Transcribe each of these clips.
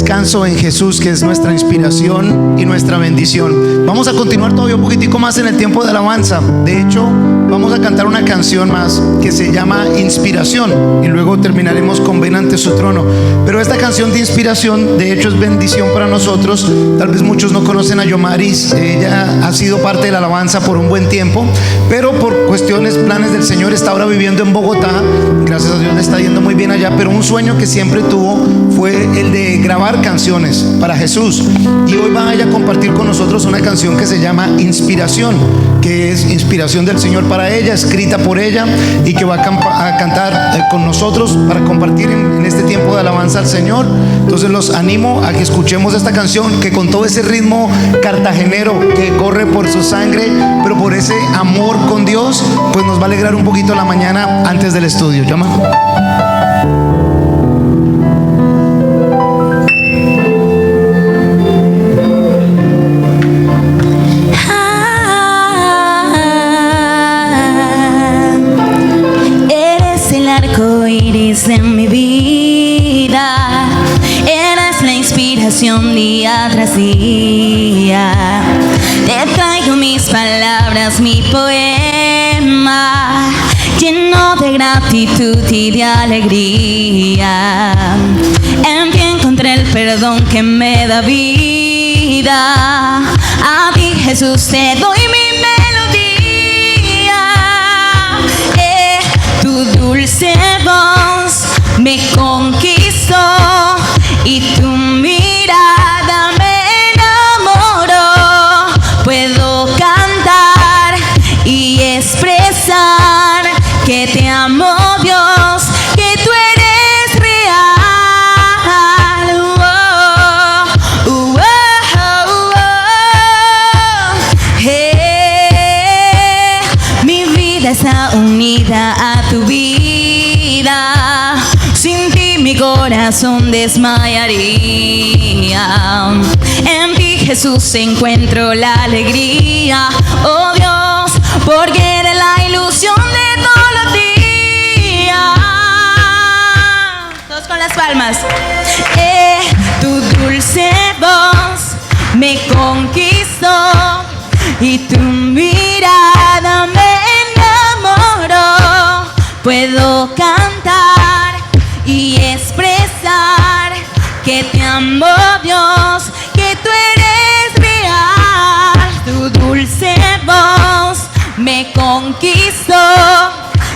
descanso en Jesús, que es nuestra inspiración y nuestra bendición. Vamos a continuar todavía un poquitico más en el tiempo de alabanza. De hecho, vamos a cantar una canción más que se llama Inspiración, y luego terminaremos con Ven ante su trono. Pero esta canción de inspiración, de hecho, es bendición para nosotros. Tal vez muchos no conocen a Yomaris. Ella ha sido parte de la alabanza por un buen tiempo, pero por cuestiones, planes del Señor, está ahora viviendo en Bogotá. Gracias a Dios le está yendo muy bien allá, pero un sueño que siempre tuvo fue el de grabar canciones para Jesús, y hoy va ella a compartir con nosotros una canción que se llama Inspiración, que es inspiración del Señor para ella, escrita por ella, y que va a cantar con nosotros para compartir en este tiempo de alabanza al Señor. Entonces los animo a que escuchemos esta canción, que con todo ese ritmo cartagenero que corre por su sangre, pero por ese amor con Dios, pues nos va a alegrar un poquito la mañana antes del estudio. Llama. En mi vida eres la inspiración día tras día. Te traigo mis palabras, mi poema, lleno de gratitud y de alegría. En ti encontré el perdón que me da vida. A ti, Jesús, te doy mi melodía. Tu dulce voz me conquistó y tu mirada me enamoró. Puedo cantar y expresar que te amo, Dios, que tú eres real. Mi vida está unida a tu vida. Sin ti mi corazón desmayaría. En ti, Jesús, encuentro la alegría. Oh Dios, porque eres la ilusión de todos los días. Todos con las palmas. Tu dulce voz me conquistó y tu mirada me enamoró. Puedo cantar y expresar que te amo, Dios, que tú eres real. Tu dulce voz me conquistó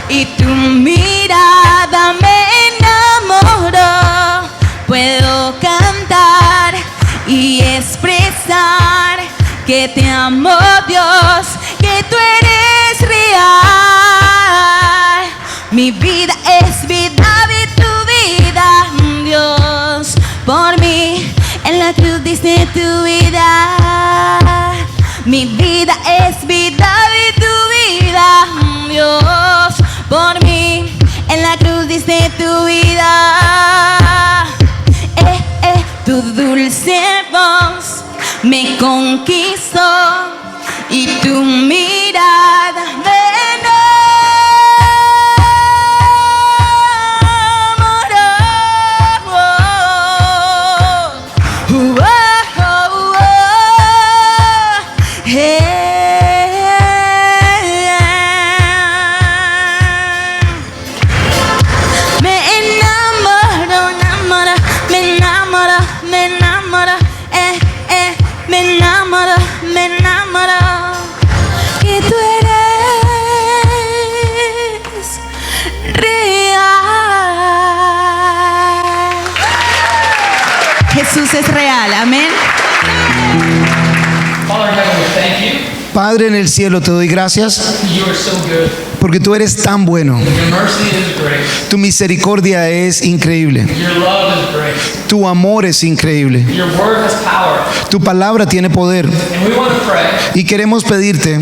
y tu mirada me enamoró. Puedo cantar y expresar que te amo, Dios, que tú eres real. Mi vida es vida de tu vida, Dios. Por mí en la cruz diste tu vida. Mi vida es vida de tu vida, Dios. Por mí en la cruz diste tu vida. Tu dulce voz me conquistó y tu mirada me es real, amén. Padre en el cielo, te doy gracias porque tú eres tan bueno. Tu misericordia es increíble. Tu amor es increíble. Tu palabra tiene poder. Y queremos pedirte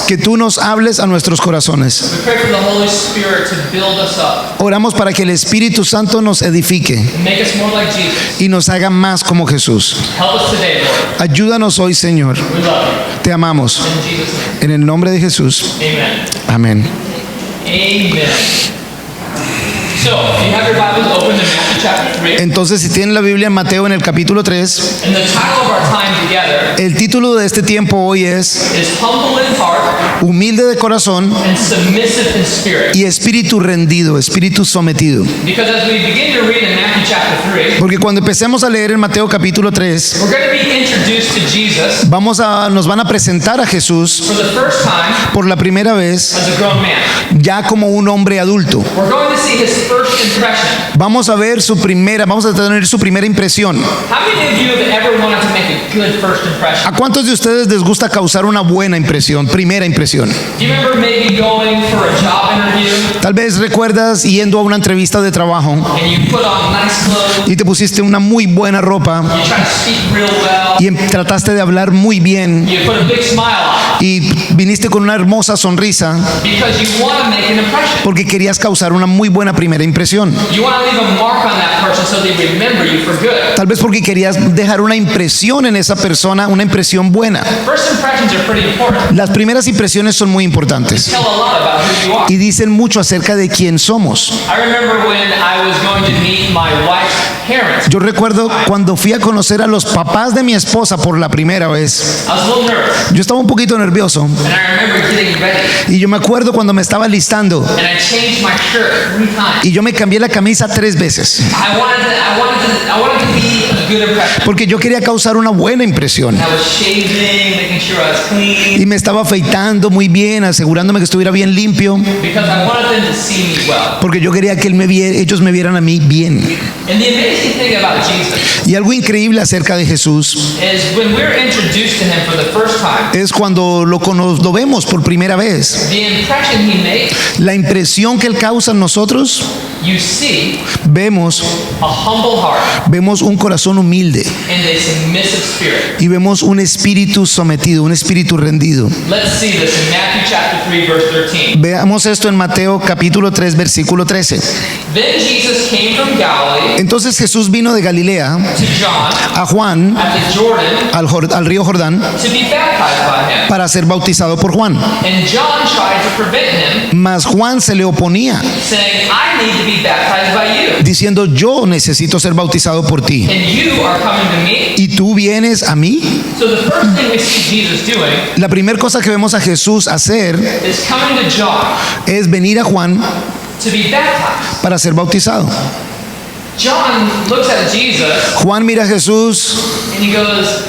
que tú nos hables a nuestros corazones. Oramos para que el Espíritu Santo nos edifique y nos haga más como Jesús. Ayúdanos hoy, Señor. Te amamos. En el nombre de Jesús. Amén. Amen. So, if you have your Bibles open to Matthew chapter 3, Entonces, si tienen la Biblia en Mateo en el capítulo 3, and the title of our time together el título de este tiempo hoy es is Humble in Heart Humilde de corazón and Submissive in Spirit. y espíritu rendido, espíritu sometido. Because as we begin to read in Matthew chapter 3, Porque cuando empecemos a leer en Mateo capítulo 3, we're going to be introduced to Jesus nos van a presentar a Jesús for the first time por la primera vez as a grown man. ya como un hombre adulto. We're going to see his first impression. Vamos a tener su primera impresión. How many of you have ever wanted to make a good first impression? ¿A cuántos de ustedes les gusta causar una buena impresión, primera impresión? Do you remember maybe going for a job interview Tal vez recuerdas yendo a una entrevista de trabajo and you put on nice clothes, y te pusiste una muy buena ropa you try to speak real well, y trataste de hablar muy bien you put a big smile on y viniste con una hermosa sonrisa because you want to make an impression. porque querías causar una muy buena primera impresión. You want to leave a mark on that person so they remember you for good. Tal vez porque querías dejar una impresión en esa persona, una impresión buena. First impressions are pretty important. Las primeras impresiones son muy importantes Tell a lot about who you are. y dicen mucho acerca de quién somos. I remember when I was going to meet my wife's parents. Yo recuerdo cuando fui a conocer a los papás de mi esposa por la primera vez. I was a little nervous, Yo estaba un poquito nervioso and I remember getting ready, y yo me acuerdo cuando me estaba listando and I changed my shirt 3 times. y yo me cambié la camisa 3 veces I wanted to be a good impression. porque yo quería causar una buena impresión. I was shaving, making sure I was clean, Y me estaba afeitando muy bien, asegurándome que estuviera bien limpio, because I wanted them to see me well. porque yo quería que ellos me vieran a mí bien. And the amazing thing about Jesus Y algo increíble acerca de Jesús is when we're introduced to him for the first time, es cuando lo vemos por primera vez. the impression he makes, La impresión que Él causa en nosotros, you see vemos a humble heart un corazón humilde and a submissive spirit. y vemos un espíritu sometido, un espíritu rendido. Let's see this in Matthew chapter 3 verse 13. Veamos esto en Mateo capítulo 3 versículo 13. Then Jesus came from Galilee Entonces Jesús vino de Galilea to John a Juan at the Jordan al río Jordán to be baptized by him. para ser bautizado por Juan. And John tried to prevent him, Mas Juan se le oponía, saying, I need to be baptized by you, diciendo: yo necesito ser bautizado por ti, and you are coming to me? ¿y tú vienes a mí? So the first thing we see Jesus doing La primera cosa que vemos a Jesús hacer is coming to John es venir a Juan to be baptized. para ser bautizado. John looks at Jesus Juan mira a Jesús and he goes,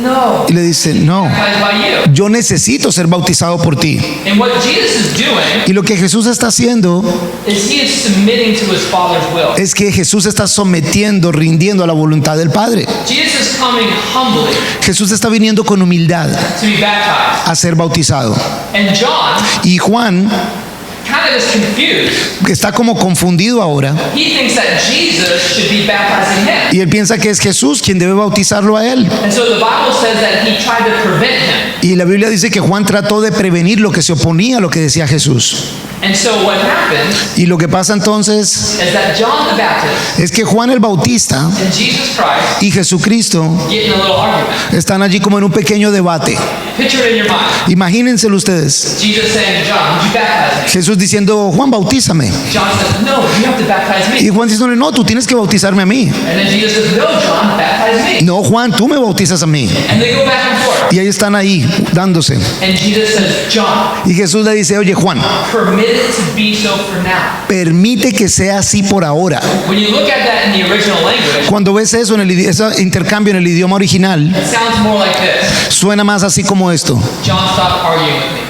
no, y le dice: no, baptized by you. yo necesito ser bautizado por ti. And what Jesus is doing Y lo que Jesús está haciendo is he is submitting to his Father's will. es que Jesús está sometiendo, rindiendo a la voluntad del Padre. Jesus is coming humbly Jesús está viniendo con humildad to be baptized. a ser bautizado. And John Y Juan, kind of is confused. que está como confundido ahora, He thinks that Jesus should be baptizing him. y él piensa que es Jesús quien debe bautizarlo a él. And so the Bible says that he tried to prevent him. Y la Biblia dice que Juan trató de prevenir lo que se oponía a lo que decía Jesús. And so what happens Y lo que pasa entonces is that John the Baptist es que Juan el Bautista and Jesus Christ y Jesucristo get in a little argument. están allí como en un pequeño debate. Picture it in your mind. Imagínenselo ustedes. Jesus saying to John, would you baptize me? Jesús diciendo: Juan, bautízame. John says, no, you have to baptize me. Y Juan diciéndole: no, tú tienes que bautizarme a mí. And then Jesus says, no, John, baptize me. No, Juan, tú me bautizas a mí. And they go back and forth. Y ahí están ahí dándose. And Jesus says, John, Y Jesús le dice: oye, Juan, permit it to be so for now. permite que sea así por ahora. When you look at that in the original language, Cuando ves eso ese intercambio en el idioma original, it sounds more like this. suena más así como esto: John, stop arguing with me.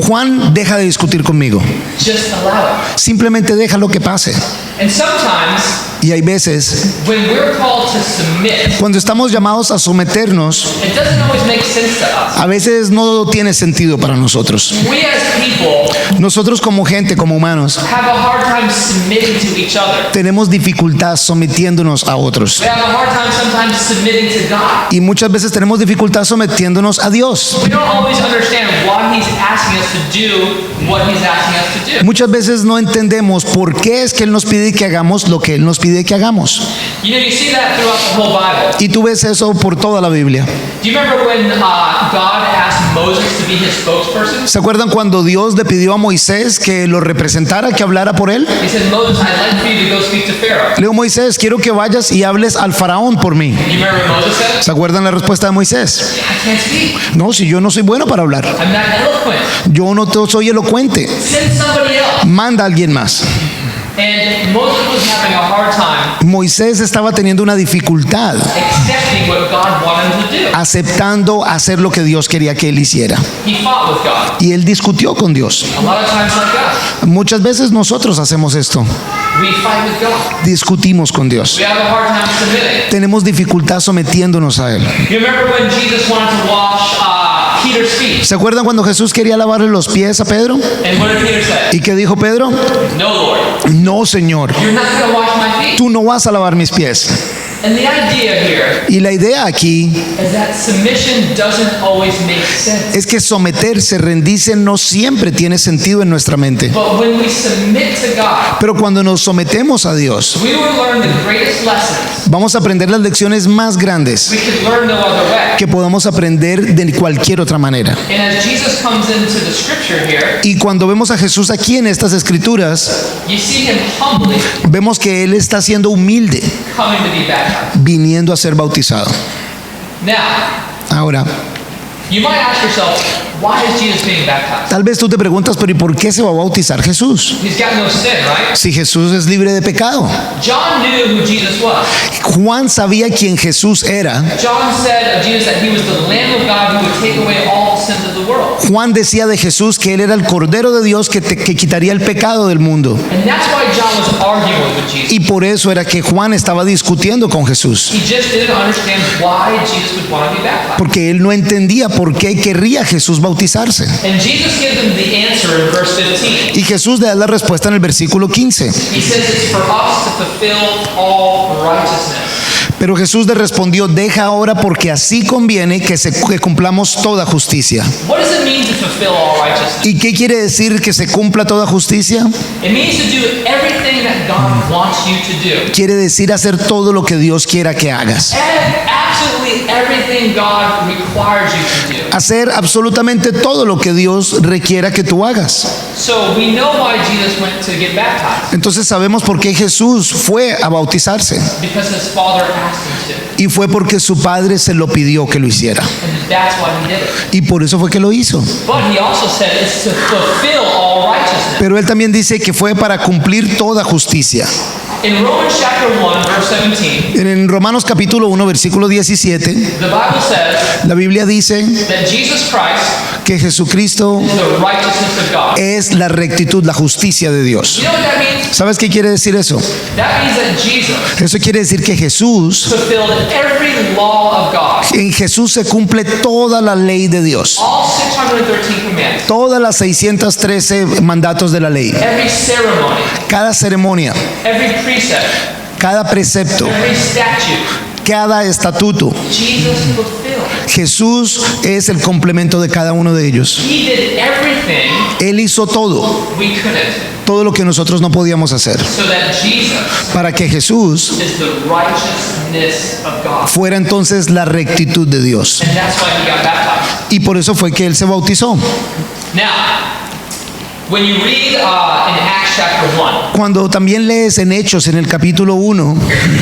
Juan, deja de discutir conmigo. Just allow it. Simplemente deja lo que pase. And sometimes, Y hay veces, when we're called to submit, cuando estamos llamados a someternos, it doesn't always make sense to us. a veces no tiene sentido para nosotros. We as people Nosotros como gente, como humanos, have a hard time submitting to each other. tenemos dificultad sometiéndonos a otros. We have a hard time sometimes submitting to God. Y muchas veces tenemos dificultad sometiéndonos a Dios. We don't always understand why He's asking us to do what He's asking us to do. Muchas veces no entendemos por qué es que Él nos pide que hagamos lo que Él nos pide que hagamos. You know, you see that throughout the whole Bible. Y tú ves eso por toda la Biblia. Do you remember when God asked Moses to be his spokesperson? ¿Se acuerdan cuando Dios le pidió a Moisés que lo representara, que hablara por él? He said, Moses, I'd like for you to go speak to Pharaoh. Le dijo, Moisés, quiero que vayas y hables al faraón por mí. You remember what Moses said? ¿Se acuerdan la respuesta de Moisés? I can't speak. No, si yo no soy bueno para hablar. I'm not eloquent. Yo no soy elocuente. Send somebody else. Manda a alguien más. And Moses was having a hard time Moisés estaba teniendo una dificultad accepting what God wanted him to do. aceptando hacer lo que Dios quería que él hiciera. He fought with God. Y él discutió con Dios. A lot of times like us, Muchas veces nosotros hacemos esto. we fight with God. Discutimos con Dios. We have a hard time submitting. Tenemos dificultad sometiéndonos a él. You remember when Jesus wanted to wash Peter's feet? ¿Se acuerdan cuando Jesús quería lavarle los pies a Pedro? And what did Peter say? ¿Y qué dijo Pedro? No, Lord. No, Señor, You're not going to wash my feet. tú no vas a lavar mis pies. And the idea here Y la idea aquí is that submission doesn't always make sense. es que someterse, rendirse, no siempre tiene sentido en nuestra mente. But when we submit to God, Pero cuando nos sometemos a Dios, we will learn the greatest lessons vamos a aprender las lecciones más grandes we could learn no other way. que podamos aprender de cualquier otra manera. And as Jesus comes into the scripture here, Y cuando vemos a Jesús aquí en estas escrituras, you see him humbly vemos que Él está siendo humilde, coming to be baptized. viniendo a ser bautizado. Now, Ahora, you might ask yourself, why is Jesus being baptized? tal vez tú te preguntas, pero ¿y por qué se va a bautizar Jesús? He's got no sin, right? Si Jesús es libre de pecado. John knew who Jesus was. Juan sabía quién Jesús era. John said of Jesus that he was the Lamb of God who would take away all the sins of the world. Juan decía de Jesús que Él era el Cordero de Dios que quitaría el pecado del mundo. And that's why John was arguing with Jesus. Y por eso era que Juan estaba discutiendo con Jesús. He just didn't understand why Jesus would want to be baptized. Porque él no entendía por qué querría Jesús bautizarse. And Jesus gives him the answer in verse 15. Y Jesús le da la respuesta en el versículo 15. He says it's for us to fulfill all righteousness. Pero Jesús le respondió, deja ahora porque así conviene que cumplamos toda justicia. What does it mean to fulfill all righteousness? ¿Y qué quiere decir que se cumpla toda justicia? It means to do everything that God wants you to do. Quiere decir hacer todo lo que Dios quiera que hagas. Absolutely everything God requires you to do. Hacer absolutamente todo lo que Dios requiera que tú hagas. So we know why Jesus went to get baptized. Entonces sabemos por qué Jesús fue a bautizarse. Because his Father asked him to. Y fue porque su padre se lo pidió que lo hiciera. And that's why he did it. Y por eso fue que lo hizo. But he also said it's to fulfill all righteousness. Pero él también dice que fue para cumplir toda justicia. In Romans chapter 1, verse 17, En Romanos capítulo 1, versículo 17, the Bible says la Biblia dice that Jesus Christ que Jesucristo is the righteousness of God. es la rectitud, la justicia de Dios. You know what that means? ¿Sabes qué quiere decir eso? That means that Jesus Eso quiere decir que Jesús, fulfilled every law of God. en Jesús se cumple toda la ley de Dios. All 613 commandments. Todas las 613 mandatos de la ley. Every ceremony. Cada ceremonia, Every precept. cada precepto, Every statute. cada estatuto. Jesus fulfilled. Jesús es el complemento de cada uno de ellos. He did everything Él hizo todo, we couldn't. todo lo que nosotros no podíamos hacer, So that Jesus para que Jesús is the righteousness of God. fuera entonces la rectitud de Dios. And that's why he got baptized. Y por eso fue que Él se bautizó. Now, when you read in Acts chapter 1, Cuando también lees en Hechos en el capítulo 1,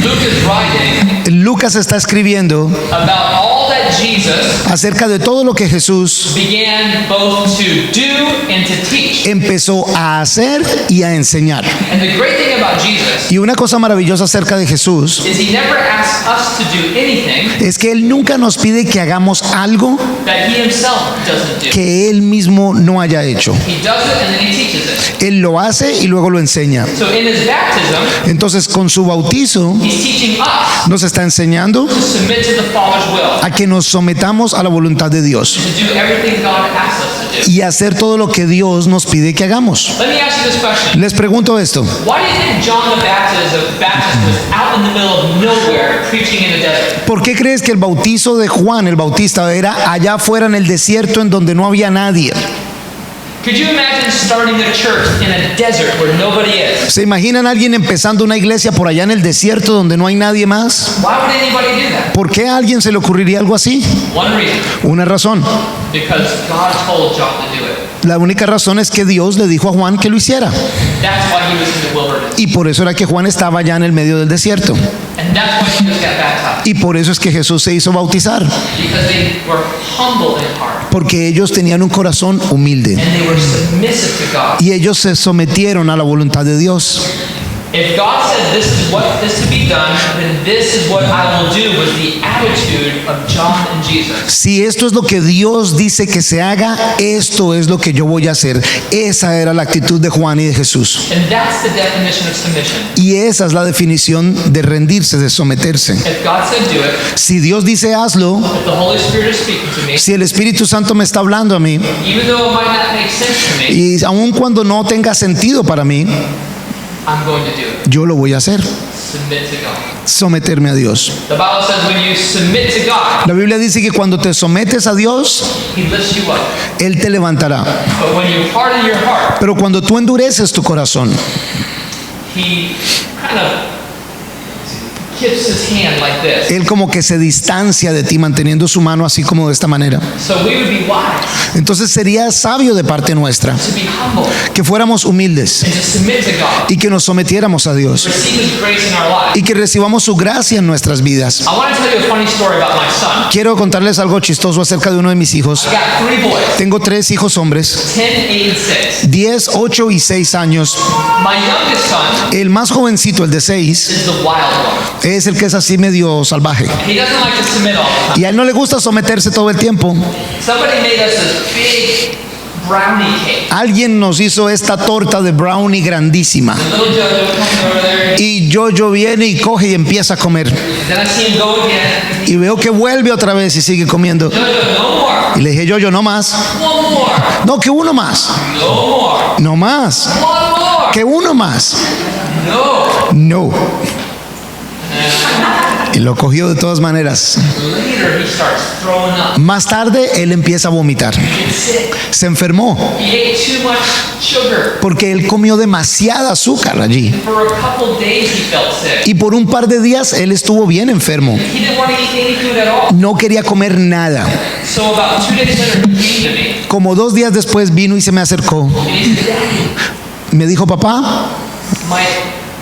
Luke is writing Lucas está escribiendo about all that Jesus acerca de todo lo que Jesús began both to do and to teach. empezó a hacer y a enseñar. And the great thing about Jesus Y una cosa maravillosa acerca de Jesús is he never asks us to do anything es que Él nunca nos pide que hagamos algo that he himself doesn't do. que Él mismo no haya hecho. He does it and then he teaches it. Él lo hace y luego lo enseña. So in his baptism, Entonces con su bautizo he's teaching us nos está enseñando to submit to the Father's will, a que nos sometamos a la voluntad de Dios to do everything God asks us to do. y hacer todo lo que Dios nos pide que hagamos. Let me ask you this question. Les pregunto esto. Why do you think John the Baptist was out in the middle of nowhere preaching in the desert? ¿Por qué crees que el bautizo de Juan el Bautista era allá afuera en el desierto en donde no había nadie? Could you imagine starting a church in a desert where nobody is? ¿Se imaginan a alguien empezando una iglesia por allá en el desierto donde no hay nadie más? Why would anybody do that? ¿Por qué a alguien se le ocurriría algo así? One reason. Una razón. Because God told John to do it. La única razón es que Dios le dijo a Juan que lo hiciera. That's why he was in the wilderness. Y por eso era que Juan estaba allá en el medio del desierto. And that's why Jesus got baptized. Y por eso es que Jesús se hizo bautizar. Because they were humble in heart. Porque ellos tenían un corazón humilde. And they were submissive to God. Y ellos se sometieron a la voluntad de Dios. If God said this is what is to be done, then this is what I will do, was the attitude of John and Jesus. Si esto es lo que Dios dice que se haga, esto es lo que yo voy a hacer. Esa era la actitud de Juan y de Jesús. And that's the definition of submission. Y esa es la definición de rendirse, de someterse. If God said do it, Si Dios dice hazlo, if the Holy Spirit is speaking to me, si el Espíritu Santo me está hablando a mí, even though it might not make sense to me, y aun cuando no tenga sentido para mí, I'm going to do it. yo lo voy a hacer. Submit to God. Someterme a Dios. The Bible says when you submit to God, La Biblia dice que cuando te sometes a Dios, He lifts you up. Él te levantará. But when you harden your heart, Pero cuando tú endureces tu corazón, He kind of keeps His hand like this. Él como que se distancia de ti manteniendo su mano así como de esta manera. So we would be wise Entonces sería sabio de parte nuestra to be humble que fuéramos humildes and to submit to God, y que nos sometiéramos a Dios receive His grace in our lives. y que recibamos su gracia en nuestras vidas. I want to tell you a funny story about my son. Quiero contarles algo chistoso acerca de uno de mis hijos. I got 3 boys, Tengo 3 hijos hombres, 10, 8, and 6. 10, 8 y 6 años. My youngest son El más jovencito, el de 6, is the wild one. es el que es así medio salvaje. He doesn't like to submit all the time. Y a él no le gusta someterse todo el tiempo. Somebody made us this big brownie cake. Alguien nos hizo esta torta de brownie grandísima. Little Jojo comes over there, Y Jojo viene y coge y empieza a comer. and then I see him go again. Y veo que vuelve otra vez y sigue comiendo. Jojo, no more. Y le dije, Jojo, no más. One more. No, que uno más. No more. No más. One more. Que uno más. No. No. Y lo cogió de todas maneras. Later he starts throwing up. Más tarde él empieza a vomitar. Gets sick. Se enfermó He ate too much sugar. porque él comió demasiada azúcar allí. For a couple days he felt sick. Y por un par de días él estuvo bien enfermo. He didn't want to eat any food at all. No quería comer nada. So about 2 days later he came to me. Como 2 días después vino y se me acercó. And he said, Daddy, Me dijo, papá, my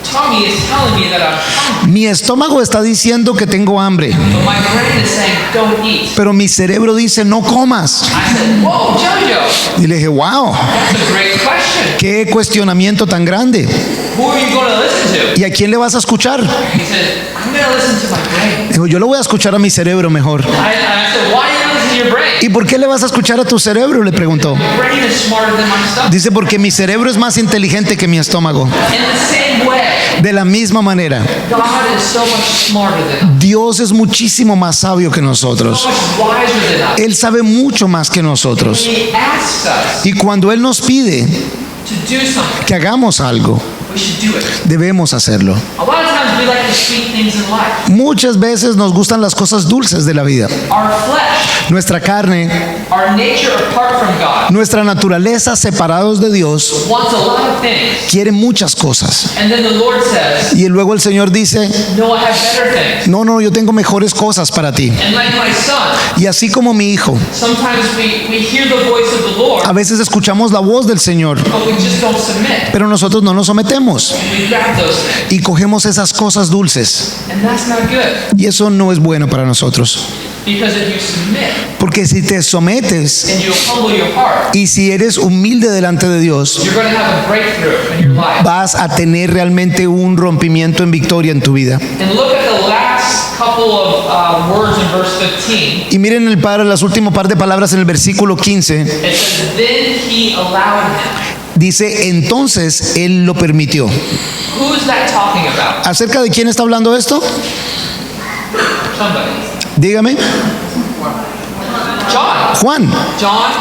tummy is telling me that I'm hungry. mi estómago está diciendo que tengo hambre, But my brain is saying, don't eat. pero mi cerebro dice, no comas. I said, whoa, Jojo, Y le dije, wow, that's a great question. qué cuestionamiento tan grande. Who are you going to listen to? ¿Y a quién le vas a escuchar? He said, I'm going to listen to my brain. Dijo, yo lo voy a escuchar a mi cerebro mejor. I said, why are you listening to your brain? ¿Y por qué le vas a escuchar a tu cerebro? Le preguntó. Your brain is smarter than my stomach. Dice, porque mi cerebro es más inteligente que mi estómago. In the same way, De la misma manera, God is so much smarter than us, Dios es muchísimo más sabio que so nosotros. much wiser than us. Él sabe mucho más que nosotros. He asks us Y cuando Él nos pide to do something, que hagamos algo, we should do it. debemos hacerlo. A lot of times we like the sweet things in life. Muchas veces nos gustan las cosas dulces de la vida. Our flesh, Nuestra carne, our nature apart from God, nuestra naturaleza separados de Dios, wants a lot of things. quiere muchas cosas. And then the Lord says, Y luego el Señor dice, no, I have better things. no, yo tengo mejores cosas para ti. And like my son, Y así como mi hijo, sometimes we hear the voice of the Lord, a veces escuchamos la voz del Señor, but we just don't submit. pero nosotros no nos sometemos We grab those things. y cogemos esas cosas dulces. And that's not good. Y eso no es bueno para nosotros. Because if you submit Porque si te sometes and you humble your heart, y si eres humilde delante de Dios, you're going to have a breakthrough in your life. vas a tener realmente un rompimiento en victoria en tu vida. And look at the last couple of words in verse 15. Y miren las últimas par de palabras en el versículo 15. It says, then he allowed him. Dice, entonces Él lo permitió. Who's that talking about? ¿Acerca de quién está hablando esto? Somebody. Dígame. John. Juan. John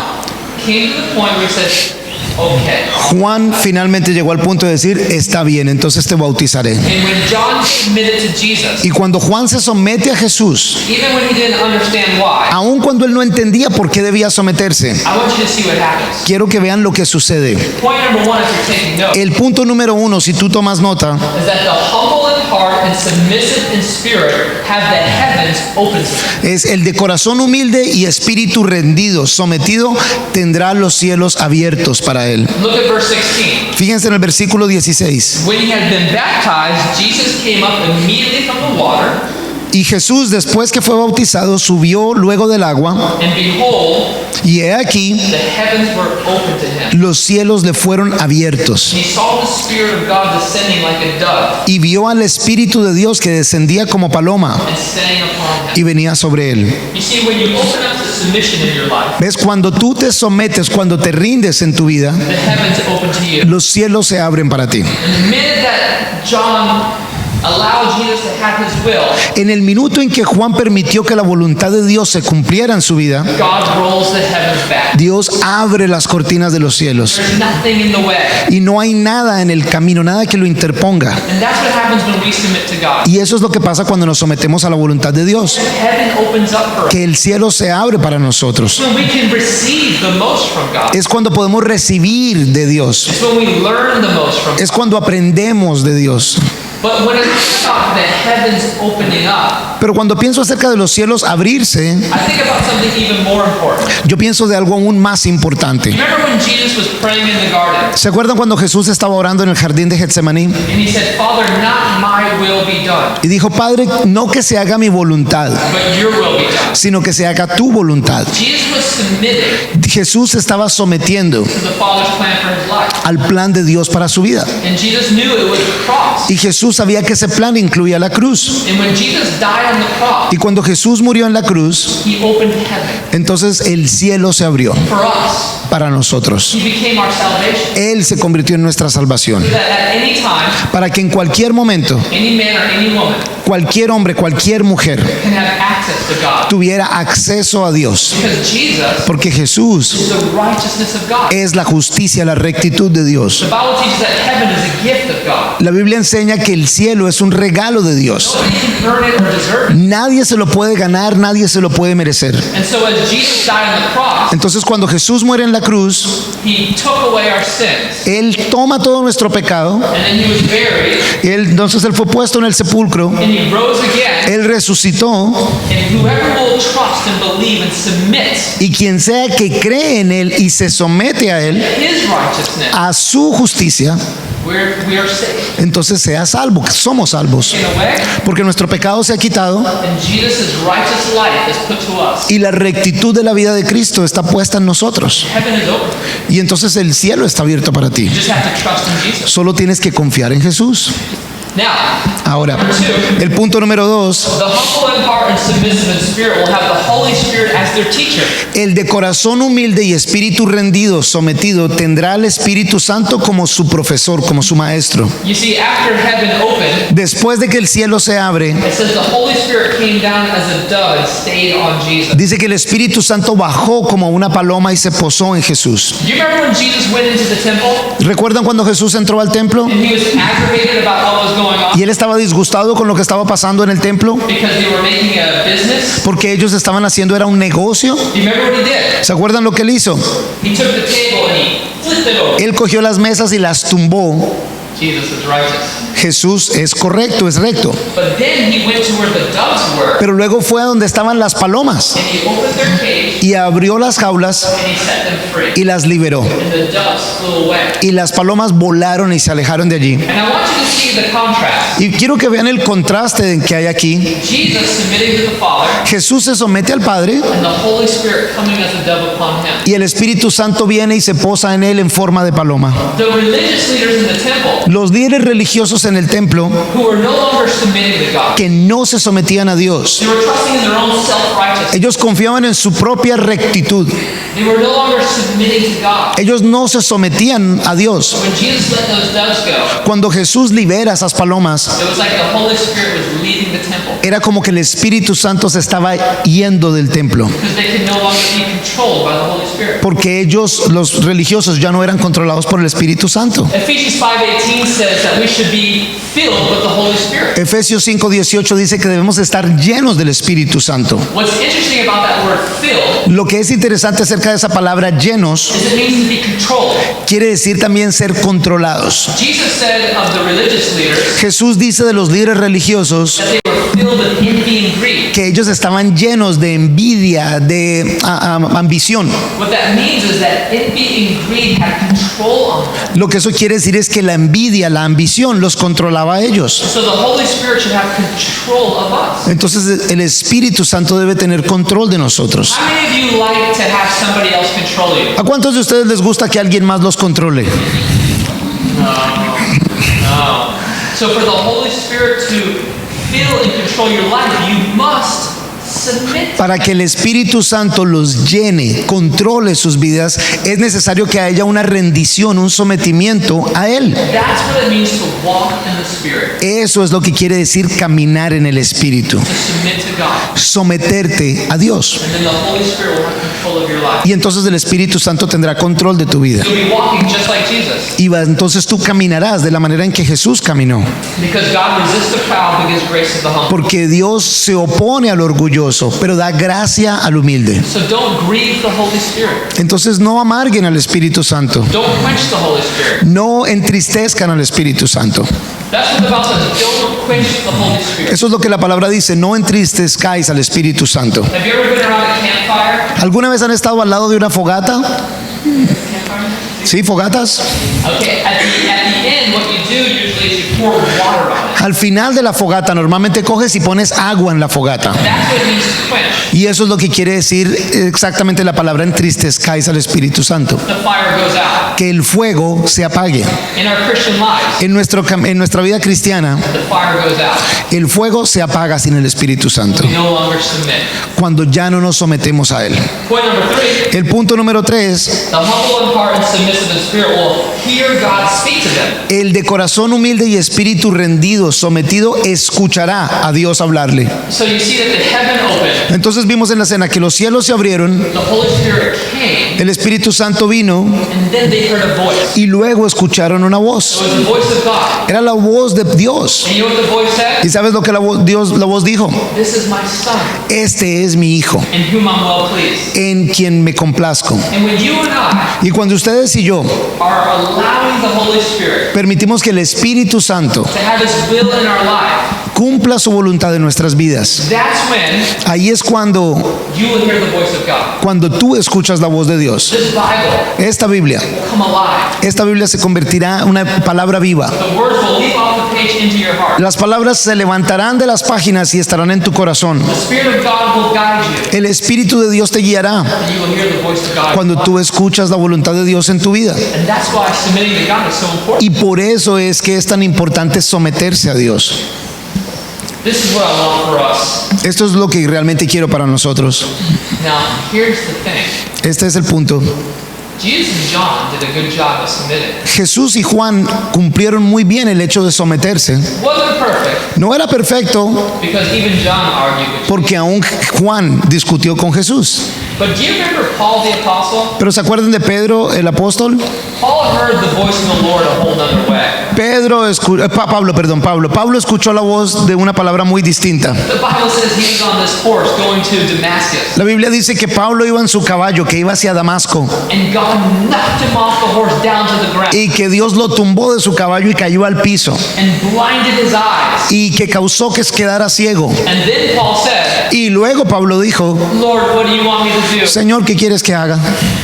came to the point where he says, okay. Juan finalmente llegó al punto de decir, está bien, entonces te bautizaré. And when John submitted to Jesus, Y cuando Juan se somete a Jesús, even when he didn't understand why, aun cuando él no entendía por qué debía someterse, I want you to see what happens. quiero que vean lo que sucede. Point number one, if you're taking notes, El punto número uno, si tú tomas nota, is that the humble in heart and submissive in spirit have the heavens open to them. es el de corazón humilde y espíritu rendido, sometido, tendrá los cielos abiertos para él. Look at verse 16. Fíjense en el versículo 16. When he had been baptized, Jesus came up immediately from the water, Y Jesús, después que fue bautizado, subió luego del agua, and behold, y he aquí, the heavens were open to him. los cielos le fueron abiertos. He saw the Spirit of God descending like a dove Y vio al Espíritu de Dios que descendía como paloma and staying upon him. y venía sobre él. You see, when you open up to submission in your life, ¿Ves? Cuando tú te sometes, cuando te rindes en tu vida, the heavens open to you. los cielos se abren para ti. And the minute that John allowed Jesus to have his will, En el minuto en que Juan permitió que la voluntad de Dios se cumpliera en su vida, God rolls the heavens back. Dios abre las cortinas de los cielos. There's nothing in the way. Y no hay nada en el camino, nada que lo interponga. And that's what happens when we submit to God. Y eso es lo que pasa cuando nos sometemos a la voluntad de Dios. Heaven opens up for us. Que el cielo se abre para nosotros. When we can receive the most from God. Es cuando podemos recibir de Dios. It's when we learn the most from God. Es cuando aprendemos de Dios. But when I think about the heavens opening up, Pero cuando pienso acerca de los cielos abrirse, I think about something even more important. yo pienso de algo aún más importante. Remember when Jesus was praying in the garden ¿Se acuerdan cuando Jesús estaba orando en el jardín de Getsemaní? and he said, Father, not my will be done, Y dijo, Padre, no que se haga mi voluntad, but your will be done. sino que se haga tu voluntad. Jesus was submitting Jesús se estaba sometiendo to the Father's plan for his life. al plan de Dios para su vida. And Jesus knew it was the cross. Y Jesús sabía que ese plan incluía la cruz. And when Jesus died on the cross, Y cuando Jesús murió en la cruz, he opened heaven entonces el cielo se abrió for us. para nosotros. He became our salvation. Él se convirtió en nuestra salvación. That at any time, Para que en cualquier momento, any man or any woman cualquier hombre, cualquier mujer can have access to God. tuviera acceso a Dios. Because Jesus Porque Jesús is the righteousness of God. es la justicia, la rectitud de Dios. The Bible teaches that heaven is a gift of God. La Biblia enseña que el cielo es un regalo de Dios. Nobody can earn it or deserve it. Nadie se lo puede ganar, nadie se lo puede merecer. And so as Jesus died on the cross, Entonces cuando Jesús muere en la cruz, he took away our sins. Él toma todo nuestro pecado. And then he was buried, Entonces Él fue puesto en el sepulcro. and he rose again. Él resucitó. And whoever will trust and believe and submit Y quien sea que cree en Él y se somete a Él, his righteousness, a su justicia, we are saved. entonces sea salvo, somos salvos. In a way, Porque nuestro pecado se ha quitado and Jesus' righteous life is put to us. y la rectitud de la vida de Cristo está puesta en nosotros. Heaven is open. Y entonces el cielo está abierto para ti. You just have to trust in Jesus. Solo tienes que confiar en Jesús. Now, Ahora, number two, el punto número 2, the humble in heart and submissive in spirit will have the Holy Spirit as their teacher. el de corazón humilde y espíritu rendido, sometido, tendrá al Espíritu Santo como su profesor, como su maestro. You see, after heaven opened, Después de que el cielo se abre, it says the Holy Spirit came down as a dove and stayed on Jesus. dice que el Espíritu Santo bajó como una paloma y se posó en Jesús. Do you remember when Jesus went into the temple ¿Recuerdan cuando Jesús entró al templo? and he was aggravated about what was going on Y él estaba disgustado con lo que estaba pasando en el templo, because they were making a business? porque ellos estaban haciendo era un negocio. Do you remember what he did? ¿Se acuerdan lo que él hizo? He took the table and he flipped it over. Él cogió las mesas y las tumbó. Jesus is righteous. Jesús es correcto, es recto. But then he went to where the doves were Pero luego fue a donde estaban las palomas and he opened their cage y abrió las jaulas and he set them free. y las liberó. And the doves flew away. Y las palomas volaron y se alejaron de allí. And I want you to see the contrast. Y quiero que vean el contraste que hay aquí. Jesus submitting to the Father Jesús se somete al Padre and the Holy Spirit coming as a dove upon him. y el Espíritu Santo viene y se posa en él en forma de paloma. The religious leaders in the temple, Los líderes religiosos en en el templo who were no longer submitting to God. que no se sometían a Dios. They were trusting in their own self-righteousness. Ellos confiaban en su propia rectitud. They were no longer submitting to God. Ellos no se sometían a Dios. When Jesus let those doves go, Cuando Jesús libera a esas palomas, it was like the Holy Spirit was leaving the temple era como que el Espíritu Santo se estaba yendo del templo, because they could no longer be controlled by the Holy Spirit. porque ellos, los religiosos, ya no eran controlados por el Espíritu Santo. Ephesians 5:18 says that we should be filled with the Holy Spirit. Efesios 5:18 dice que debemos estar llenos del Espíritu Santo. What's interesting about that word filled Lo que es interesante acerca de esa palabra llenos is it means to be controlled. quiere decir también ser controlados. Jesus said of the religious leaders Jesús dice de los líderes religiosos that they were filled with envy and greed. que ellos estaban llenos de envidia, de ambición. What that means is that envy and greed had control on them. Lo que eso quiere decir es que la envidia, la ambición los controlaba a ellos. So the Holy Spirit should have control of us. Entonces el Espíritu Santo debe tener control de nosotros. How many of you like to have somebody else control you? ¿A cuántos de ustedes les gusta que alguien más los controle? No. So for the Holy Spirit to fill and control your life, you must submit. Para que el Espíritu Santo los llene, controle sus vidas, es necesario que haya una rendición, un sometimiento a Él. That's what it means to walk in the Spirit, Eso es lo que quiere decir caminar en el Espíritu, to submit to God. someterte a Dios. And then the Holy Spirit will have control of your life. Y entonces el Espíritu Santo tendrá control de tu vida. You'll be walking just like Jesus. Entonces tú caminarás de la manera en que Jesús caminó. Because God resists the proud but gives grace to the humble. Porque Dios se opone al orgulloso, pero da gracia al humilde. So don't grieve the Holy Spirit. Entonces no amarguen al Espíritu Santo. Don't quench the Holy Spirit. No entristezcan al Espíritu Santo. That's what the Bible says. Don't quench the Holy Spirit. Eso es lo que la palabra dice, no entristezcáis al Espíritu Santo. Have you ever been around a campfire? ¿Alguna vez han estado al lado de una fogata? Campfire? ¿Sí, fogatas? Okay, at the end, what you do usually is you pour water on it. Al final de la fogata normalmente coges y pones agua en la fogata. That's what it means to quench. Y eso es lo que quiere decir exactamente la palabra entristezcáis al Espíritu Santo. The fire goes out. Que el fuego se apague. In our Christian lives, En nuestra vida cristiana, the fire goes out. el fuego se apaga sin el Espíritu Santo, We no longer submit. cuando ya no nos sometemos a Él. Point number 3, El punto número 3, the humble in heart and submissive in spirit will hear God speak to them. el de corazón humilde y espíritu rendido, sometido, escuchará a Dios hablarle. So you see that the heaven opened, Entonces vimos en la escena que los cielos se abrieron, the Holy Spirit came, el Espíritu Santo vino and then they heard a voice. y luego escucharon una It voz. was the voice of God. Era la voz de Dios. And you know what the voice ¿Y said? sabes lo que la voz dijo? This is my son, Este es mi hijo, in whom I'm well pleased. en quien me complazco. And when you and I Y cuando ustedes y yo are allowing the Holy Spirit permitimos que el Espíritu Santo to have His will in our life, cumpla su voluntad en nuestras vidas, that's when ahí es cuando you will hear the voice of God. tú escuchas la voz de Dios. This Bible Esta Biblia, will come alive. se convertirá en una palabra viva. The words will leap off the page into your heart. Las palabras se levantarán de las páginas y estarán en tu corazón. The Spirit of God will guide you, El Espíritu de Dios te guiará and you will hear the voice of God. cuando tú escuchas la voluntad de Dios en tu vida. And that's why submitting to God is so important. Y por eso es que es tan importante someterse a Dios. This is what I want for us. Esto es lo que realmente quiero para nosotros. Now, here's the thing. Este es el punto. Jesus and John did a good job of submitting. Jesús y Juan cumplieron muy bien el hecho de someterse. Wasn't perfect, No era perfecto because even John argued with Jesus. porque aún Juan discutió con Jesús. But do you remember Paul the Apostle? Pero ¿se acuerdan de Pedro el apóstol? Paul heard the voice of the Lord a whole nother way. Pablo escuchó la voz de una palabra muy distinta. The Bible says he was on this horse going to Damascus. La Biblia dice que Pablo iba en su caballo, que iba hacia Damasco, And God knocked him off the horse down to the ground y que Dios lo tumbó de su caballo y cayó al piso, and blinded his eyes. y que causó que quedara ciego. And then Paul said, Y luego Pablo dijo, Lord, what do you want me to do? Señor, ¿qué quieres que haga?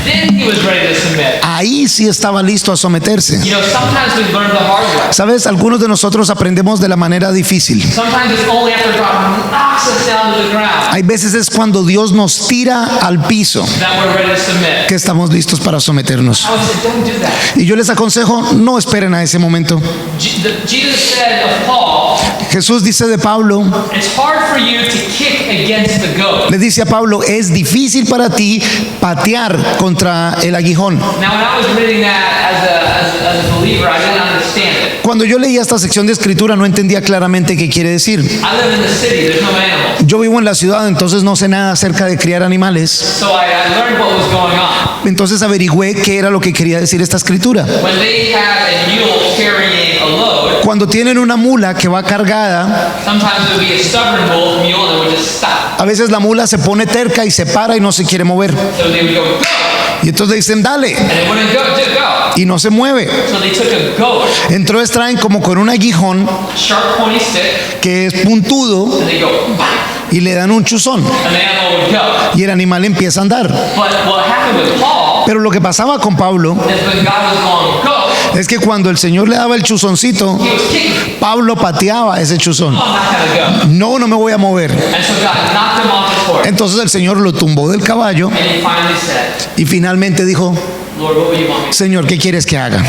Then he was ready to submit. Ahí sí estaba listo a someterse. You know, sometimes we learn the hard way. Sabes, algunos de nosotros aprendemos de la manera difícil. Sometimes it's only after God knocks knocks us down to the ground Hay veces es cuando Dios nos tira al piso that we're ready to submit. que estamos listos para someternos. I would say, don't do that. Y yo les aconsejo, no esperen a ese momento. Jesus said of Paul, Jesús dice de Pablo, it's hard for you to kick against the goat. le dice a Pablo, es difícil para ti patear contra el aguijón. Now, when I was reading that as a believer, I didn't understand it. Cuando yo leía esta sección de escritura no entendía claramente qué quiere decir. I live in the city, there's no animals. Yo vivo en la ciudad, entonces no sé nada acerca de criar animales. So I learned what was going on. Entonces averigüé qué era lo que quería decir esta escritura. When they have a mule carrying a load, Cuando tienen una mula que va cargada, sometimes it would be a stubborn mule that would just stop. a veces la mula se pone terca y se para y no se quiere mover. So they would go, go! Y entonces le dicen, dale, And it wouldn't go. y no se mueve. So they took a goat, Entonces traen como con un aguijón sharp pointy stick, que es puntudo and they go, bite, y le dan un chuzón and the animal would go. y el animal empieza a andar. But what happened with Paul Pero lo que pasaba con Pablo is when God was going, go, es que cuando el Señor le daba el chuzoncito, he was kicking. Pablo pateaba ese chuzón. I'm not gonna go. No, no me voy a mover. And so God knocked him off his horse. Entonces el Señor lo tumbó del caballo And he finally said, y finalmente dijo, Lord, what would you want me to do? Señor, ¿qué quieres que haga?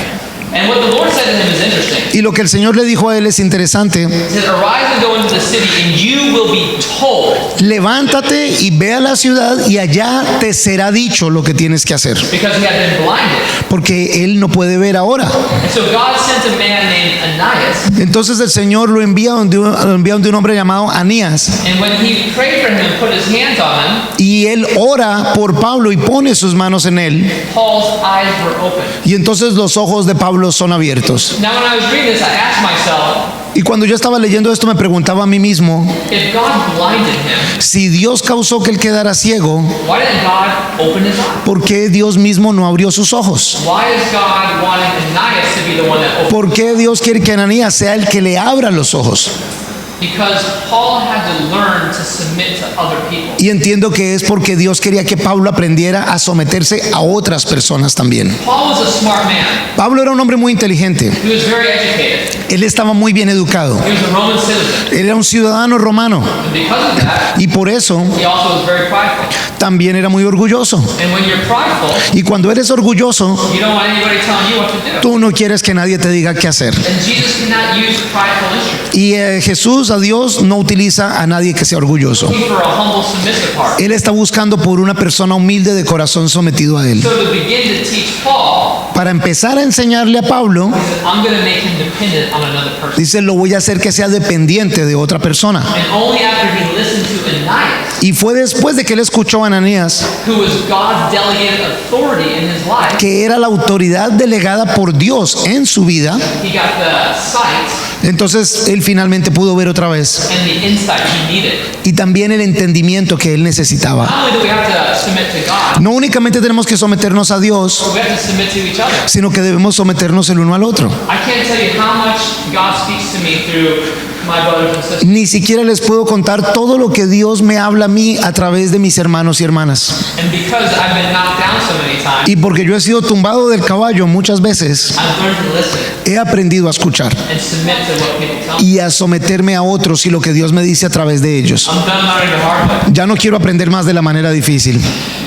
And what the Lord said to him is interesting. Y lo que el Señor le dijo a él es interesante. He said, arise and go into the city, and you will be told. Levántate y ve a la ciudad y allá te será dicho lo que tienes que hacer. Because he had been blinded. Porque él no puede ver ahora. And so God sent a man named Ananias. Entonces el Señor lo envía donde un hombre llamado Anías. And when he prayed for him and put his hands on him, Y él ora por Pablo y pone sus manos en él. Paul's eyes were open. Y entonces los ojos de Pablo son abiertos. Now when I was reading this, I asked myself, Y cuando yo estaba leyendo esto me preguntaba a mí mismo, if God blinded him, si Dios causó que él quedara ciego, why didn't God open his eyes? ¿por qué Dios mismo no abrió sus ojos? Why is God wanting Ananias to be the one that opened? ¿Por qué Dios quiere que Ananías sea el que le abra los ojos? Because Paul had to learn to submit to other people. Y entiendo que es porque Dios quería que Pablo aprendiera a someterse a otras personas también. Paul was a smart man. Pablo era un hombre muy inteligente. He was very educated. Él estaba muy bien educado. He was a Roman citizen. Él era un ciudadano romano. And because of that, Y por eso he also was very prideful. también era muy orgulloso. And when you're prideful, Y cuando eres orgulloso, you don't want anybody telling you what to do. tú no quieres que nadie te diga qué hacer. And Jesus cannot use prideful instruments. Y Jesús, a Dios, no utiliza a nadie que sea orgulloso. Looking for a humble, submissive heart. Él está buscando por una persona humilde de corazón sometido a Él. So to begin to teach Paul, Para empezar a enseñarle a Pablo, he said, I'm going to make him dependent on another person. dice, lo voy a hacer que sea dependiente de otra persona. And only after he listened to Ananias, Y fue después de que él escuchó a Ananías, who was God's delegated authority in his life, que era la autoridad delegada por Dios en su vida, he got the sight entonces él finalmente pudo ver otra vez. and the insight he needed. Y también el entendimiento que él necesitaba. Not only do we have to submit to God, No únicamente tenemos que someternos a Dios, but we have to submit to each other. sino que debemos someternos el uno al otro. I can't tell you how much God speaks to me through my brothers and sisters. Ni siquiera les puedo contar todo lo que Dios me habla a mí a través de mis hermanos y hermanas. And because I've been knocked down so many times, Y porque yo he sido tumbado del caballo muchas veces, I've learned to listen he aprendido a escuchar and submit to what people tell me. y a someterme a otros y lo que Dios me dice a través de ellos. I'm done learning the hard way. Ya no quiero aprender más de la manera difícil.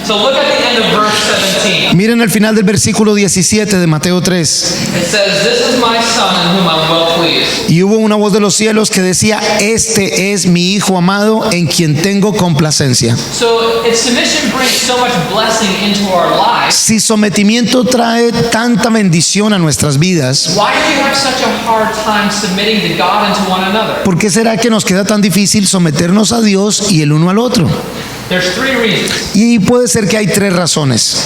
So look at the end of verse 17. Miren el final del versículo 17 de Mateo 3. It says, "This is my son in whom I'm well pleased." Y hubo una voz de los cielos que decía, este es mi hijo amado en quien tengo complacencia. So if submission brings so much blessing into our lives, Si sometimiento trae tanta bendición a nuestras vidas, why do we have such a hard time submitting to God and to one another? ¿por qué será que nos queda tan difícil someternos a Dios y el uno al otro? There's three reasons. Y puede ser que hay tres razones.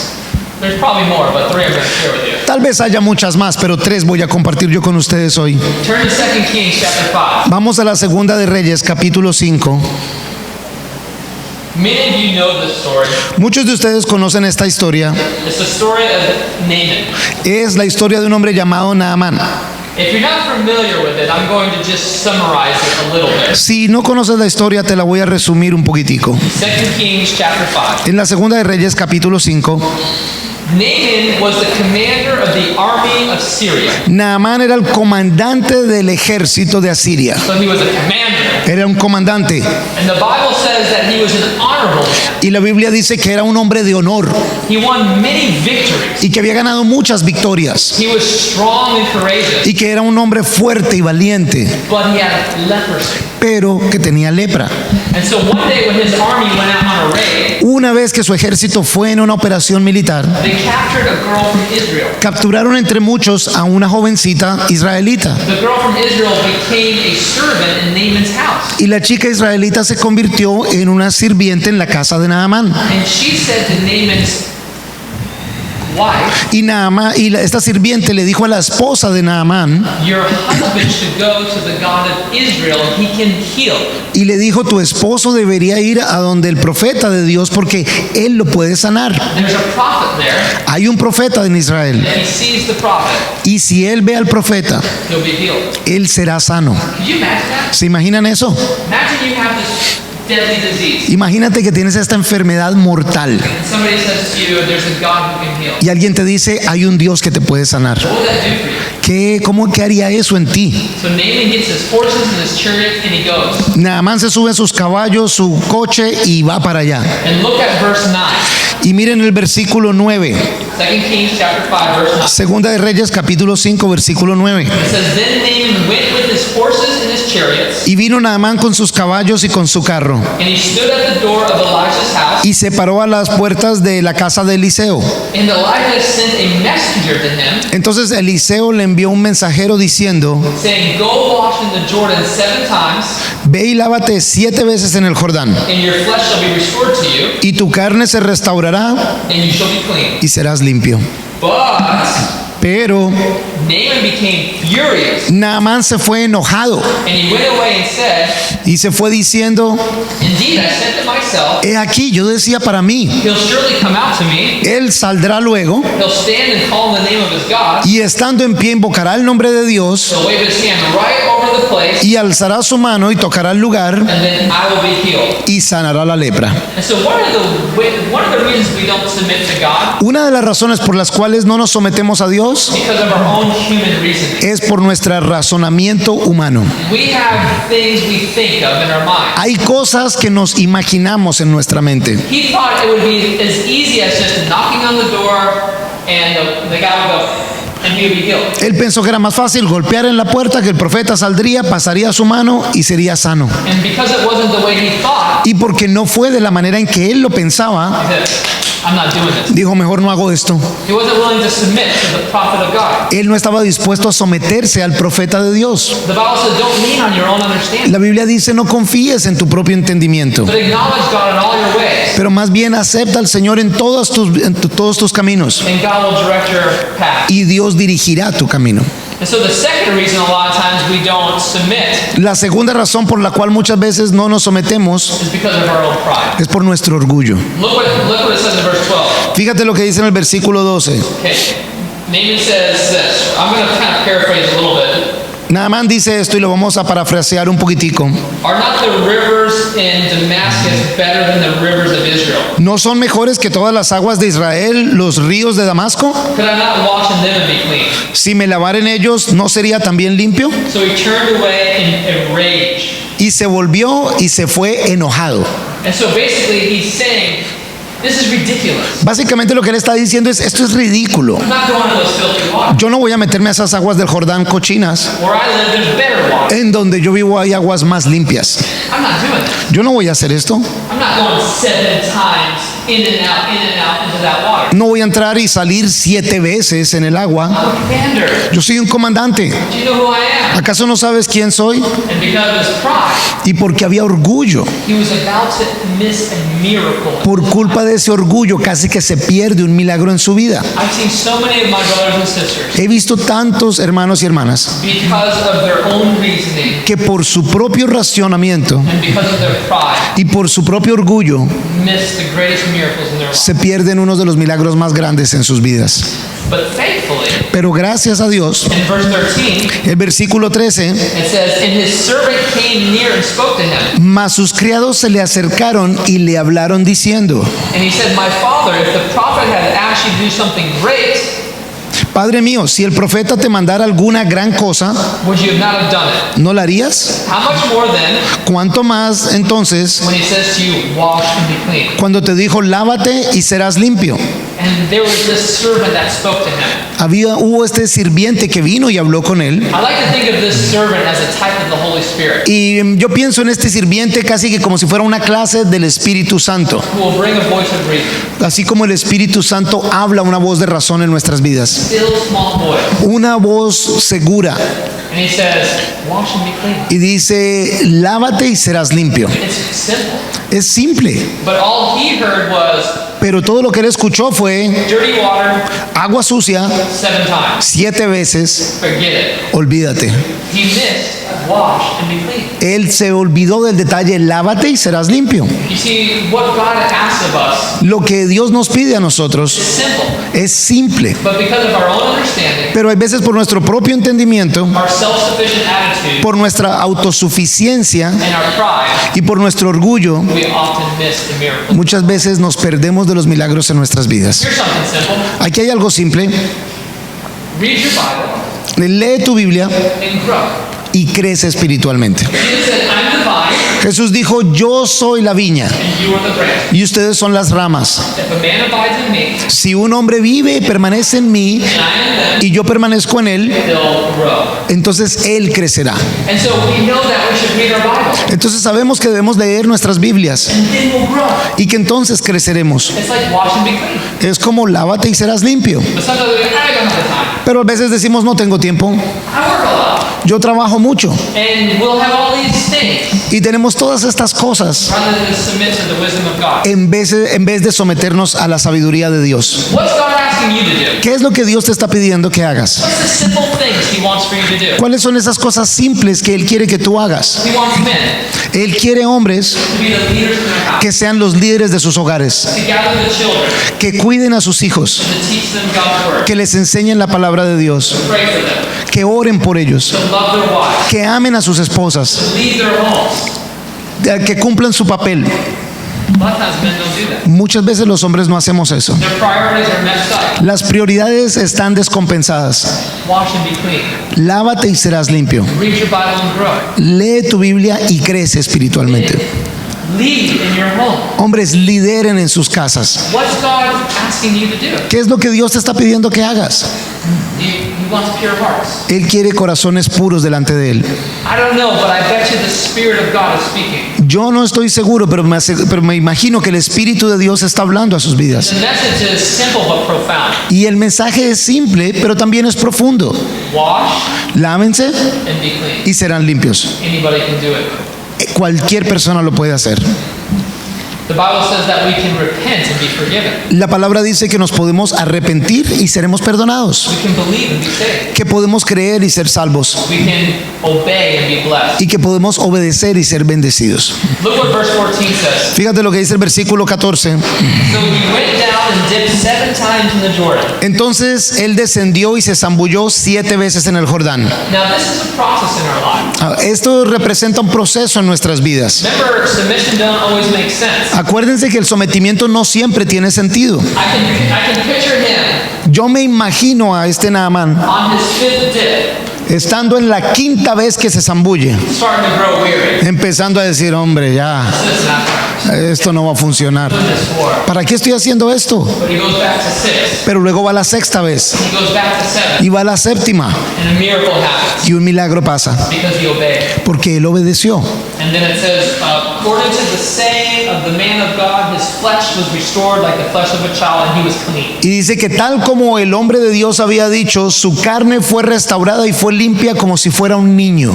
There's probably more, but three I'm going to share with you. Tal vez haya muchas más, pero tres voy a compartir yo con ustedes hoy. Turn to 2 Kings chapter 5. Vamos a la segunda de Reyes, capítulo 5. Many of you know this story. Muchos de ustedes conocen esta historia. It's the story of Naaman. Es la historia de un hombre llamado Naamán. If you're not familiar with it, I'm going to just summarize it a little bit. Si no conoces la historia, te la voy a resumir un poquitico. 2 Kings chapter 5. En la segunda de Reyes, capítulo 5, Naaman was the commander of the army of Syria. Naamán era el comandante del ejército de Asiria. So he was a commander. Era un comandante. And the Bible says that he was an honorable man. Y la Biblia dice que era un hombre de honor He won many victories. y que había ganado muchas victorias. He was strong and courageous, Y que era un hombre fuerte y valiente, but he had leprosy. pero que tenía lepra. And so one day when his army went out on a raid, Una vez que su ejército fue en una operación militar, they captured a girl from Israel. capturaron entre muchos a una jovencita israelita. The girl from Israel became a servant in Naaman's house. Y la chica israelita se convirtió en una sirviente en la casa de Naamán. And she said to Naaman's wife, Y esta sirviente le dijo a la esposa de Naamán, your husband should go to the God of Israel and he can heal. y le dijo, tu esposo debería ir a donde el profeta de Dios porque él lo puede sanar. There's a prophet there. Hay un profeta en Israel. If he sees the prophet, Y si él ve al profeta, he'll be healed. él será sano. Could you imagine that? ¿Se imaginan eso? Imagine you have this deadly disease. Imagínate que tienes esta enfermedad mortal And somebody says to you, there's a God who can heal. y alguien te dice, hay un Dios que te puede sanar. What would that do for you? ¿Qué haría eso en ti? So Naaman gets his horses and his chariot and he goes. Naamán se sube a sus caballos, su coche y va para allá. And look at verse 9. Y miren el versículo 9. 2 Kings chapter 5 verse 9. Segunda de Reyes capítulo 5 versículo 9. It says, then Naaman went with his horses and his chariots, Y vino Naamán con sus caballos y con su carro and he stood at the door of Elijah's house. y se paró a las puertas de la casa de Eliseo. And Elijah sent a messenger to him, Entonces Eliseo le envió un mensajero diciendo, saying, go wash in the Jordan 7 times, ve y lávate 7 veces en el Jordán, and your flesh shall be restored to you, y tu carne se restaurará and you shall be clean. y serás limpio. But Pero Naaman became furious, Naamán se fue enojado and he went away and said, y se fue diciendo, indeed, I said to myself, he aquí, yo decía para mí, he'll surely come out to me, él saldrá luego he'll stand and call in the name of his God, y estando en pie invocará el nombre de Dios he'll wave his hand right over the place, y alzará su mano y tocará el lugar and then I will be healed. y sanará la lepra. And so one of the reasons we don't submit to God, Una de las razones por las cuales no nos sometemos a Dios because of our own human reasoning. es por nuestro razonamiento humano. We have things we think of in our mind. Hay cosas que nos imaginamos en nuestra mente. He thought it would be as easy as just knocking on the door and the guy would go, and he would be healed. Él pensó que era más fácil golpear en la puerta, que el profeta saldría, pasaría su mano y sería sano. And because it wasn't the way he thought, Y porque no fue de la manera en que él lo pensaba, he said, I'm not doing this. dijo, mejor no hago esto. He wasn't willing to submit to the prophet of God. Él no estaba dispuesto a someterse al profeta de Dios. The Bible says, don't lean on your own understanding, La Biblia dice, no confíes en tu propio entendimiento, but acknowledge God in all your ways, pero más bien acepta al Señor en todos tus caminos and God will direct your path. y Dios dirigirá tu camino. And so the second reason a lot of times we don't submit La segunda razón por la cual muchas veces no nos sometemos is because of our own pride. es por nuestro orgullo. Look what it says in verse 12. Fíjate lo que dice en el versículo 12. Okay. Naaman says this. I'm going to kind of paraphrase a little bit. Naamán dice esto y lo vamos a parafrasear un poquitico. Are not the rivers in Damascus better than the rivers of Israel? ¿No son mejores que todas las aguas de Israel los ríos de Damasco? Could I not wash in them and be clean? Si me lavara en ellos, ¿no sería también limpio? So he turned away in a rage. Y se volvió y se fue enojado. And so basically he's saying, this is ridiculous. Básicamente lo que él está diciendo es, esto es ridículo. I'm not going to those filthy waters. Yo no voy a meterme a esas aguas del Jordán cochinas. Where I live, there's better water. En donde yo vivo hay aguas más limpias. I'm not doing that. Yo no voy a hacer esto. I'm not going 7 times in and out into that water. No voy a entrar y salir 7 veces en el agua. I'm a commander. Yo soy un comandante. Do you know who I am? ¿Acaso no sabes quién soy? And because of his pride, Y porque había orgullo. he was about to miss a miracle. Por culpa de ese orgullo casi que se pierde un milagro en su vida. I've seen so many of my brothers and sisters, He visto tantos hermanos y hermanas because of their own reasoning que por su propio racionamiento and because of their pride, y por su propia propio orgullo, miss the greatest miracles in their life. se pierden uno de los milagros más grandes en sus vidas. But thankfully, Pero gracias a Dios, in verse 13, el versículo 13, it says, "And his servant came near and spoke to him. mas sus criados se le acercaron y le hablaron diciendo, And he said, My father, if the prophet had asked you to do something great, Padre mío, si el profeta te mandara alguna gran cosa, would you not have done it? ¿no la harías? How much more then ¿Cuánto más entonces when he says to you, Wash and be clean? cuando te dijo, lávate y serás limpio? And there was this servant that spoke to him. Hubo este sirviente que vino y habló con él. I like to think of this servant as a type of the Holy Spirit, Y yo pienso en este sirviente casi que como si fuera una clase del Espíritu Santo. who will bring a voice of reason. Así como el Espíritu Santo habla una voz de razón en nuestras vidas. Still small voice. Una voz segura. And he says, Wash and be clean. Y dice, lávate y serás limpio. It's simple. Es simple. But all he heard was Pero todo lo que él escuchó fue dirty water agua sucia 7 times. 7 veces. Forget it. Olvídate. He missed wash and be clean. Él se olvidó del detalle, lávate y serás limpio. You see, what God asks of us Lo que Dios nos pide a is nosotros simple. es simple. But because of our own understanding, Pero hay veces por nuestro propio entendimiento, our self-sufficient attitude, por nuestra autosuficiencia and our pride, y por nuestro orgullo, we often miss the miracle. muchas veces nos perdemos de los milagros en nuestras vidas. Here's something simple. Aquí hay algo simple. Read your Bible Lee tu Biblia and grow. y crece espiritualmente. Jesus said, I'm the vine Jesús dijo, yo soy la viña and you are the branch. y ustedes son las ramas. If a man abides in me Si un hombre vive y permanece en mí and I in them, y yo permanezco en él, they'll grow. entonces él crecerá. And so we know that we should read our Bible Entonces sabemos que debemos leer nuestras Biblias and then we'll grow. y que entonces creceremos. It's like wash and be clean. Es como lávate y serás limpio. But sometimes we go, I don't have the time. Pero a veces decimos, no tengo tiempo, I work a lot. yo trabajo mucho And we'll have all these things y tenemos todas estas cosas rather than submit to the wisdom of God. en vez de someternos a la sabiduría de Dios. What's God asking you to do? ¿Qué es lo que Dios te está pidiendo que hagas? What's the simple things He wants for you to do? ¿Cuáles son esas cosas simples que Él quiere que tú hagas? He wants men Él quiere hombres to be the leaders in their house, que sean los líderes de sus hogares, to gather the children, que cuiden a sus hijos, to teach them God's word, que les enseñen la palabra de Dios, to pray for them, que oren por ellos, to love their wives, que amen a sus esposas, to lead their homes. que cumplan su papel. A lot of times men don't do that. Muchas veces los hombres no hacemos eso. Their priorities are messed up. Las prioridades están descompensadas. Wash and be clean. Lávate y serás limpio. Read your Bible and grow. Lee tu Biblia y crece espiritualmente. Lead in your home. Hombres, lideren en sus casas. What's God asking you to do? ¿Qué es lo que Dios te está pidiendo que hagas? He wants pure hearts. Él quiere corazones puros delante de Él. I don't know, but I bet you the Spirit of God is speaking. Yo no estoy seguro, pero me imagino que el Espíritu de Dios está hablando a sus vidas. The message is simple but profound. Y el mensaje es simple, pero también es profundo. Wash Lávense and be clean. y serán limpios. Anybody can do it. Cualquier persona lo puede hacer. The Bible says that we can repent and be forgiven. La palabra dice que nos podemos arrepentir y seremos perdonados. We can believe and be saved. Que podemos creer y ser salvos. We can obey and be blessed. Y que podemos obedecer y ser bendecidos. Look what verse 14 says. Fíjate lo que dice el versículo 14. So he went down and dipped 7 times in the Jordan. Entonces él descendió y se zambulló 7 veces en el Jordán. Now this is a process in our life. Esto representa un proceso en nuestras vidas. Remember, submission don't always make sense. Acuérdense que el sometimiento no siempre tiene sentido. I can picture him Yo me imagino a este Naamán on his 5th dip, estando en la 5ª vez que se zambulle, starting to grow weary. empezando a decir, hombre, ya, This is not esto no va a funcionar. this for. ¿Para qué estoy haciendo esto? But he goes back to 6. Pero luego va a la 6ª vez He goes back to 7. y va a la 7ª And a miracle happens y un milagro pasa because he obeyed. porque él obedeció. And then it says, according to the saying of the man of God, his flesh was restored like the flesh of a child, and he was clean. Y dice que tal como el hombre de Dios había dicho, su carne fue restaurada y fue limpia como si fuera un niño.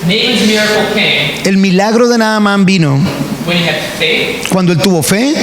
Naaman's miracle came El milagro de Naamán vino when he had faith, cuando él tuvo fe,